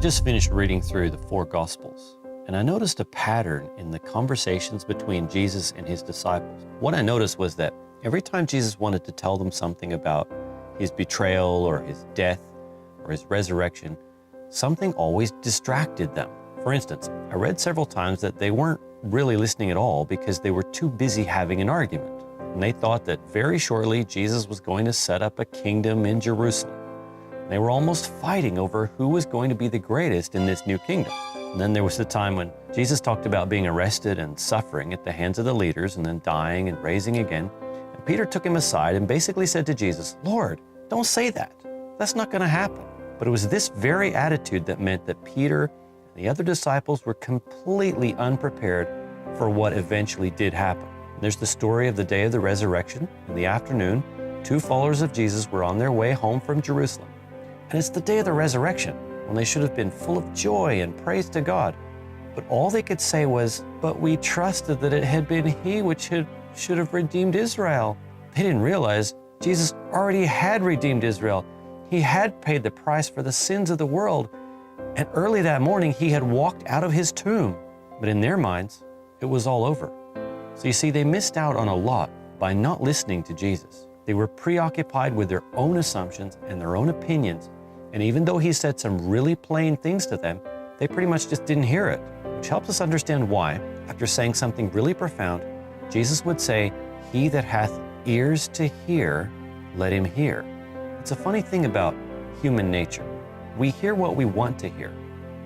just finished reading through the four Gospels, and I noticed a pattern in the conversations between Jesus and his disciples. What I noticed was that every time Jesus wanted to tell them something about his betrayal or his death or his resurrection, something always distracted them. For instance, I read several times that they weren't really listening at all because they were too busy having an argument. And they thought that very shortly Jesus was going to set up a kingdom in Jerusalem. They were almost fighting over who was going to be the greatest in this new kingdom. And then there was the time when Jesus talked about being arrested and suffering at the hands of the leaders and then dying and raising again. And Peter took him aside and basically said to Jesus, "Lord, don't say that. That's not going to happen." But it was this very attitude that meant that Peter and the other disciples were completely unprepared for what eventually did happen. There's the story of the day of the resurrection. In the afternoon, two followers of Jesus were on their way home from Jerusalem. And it's the day of the resurrection, when they should have been full of joy and praise to God. But all they could say was, "But we trusted that it had been He which should have redeemed Israel." They didn't realize Jesus already had redeemed Israel. He had paid the price for the sins of the world. And early that morning, He had walked out of His tomb. But in their minds, it was all over. So you see, they missed out on a lot by not listening to Jesus. They were preoccupied with their own assumptions and their own opinions. And even though He said some really plain things to them, they pretty much just didn't hear it, which helps us understand why, after saying something really profound, Jesus would say, "He that hath ears to hear, let him hear." It's a funny thing about human nature. We hear what we want to hear,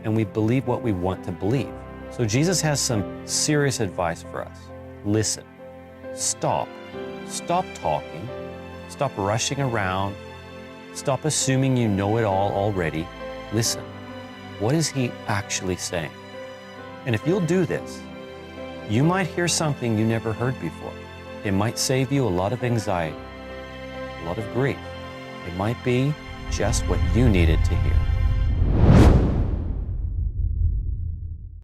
and we believe what we want to believe. So Jesus has some serious advice for us. Listen. Stop. Stop talking. Stop rushing around. Stop assuming you know it all already. Listen. What is He actually saying? And if you'll do this, you might hear something you never heard before. It might save you a lot of anxiety, a lot of grief. It might be just what you needed to hear.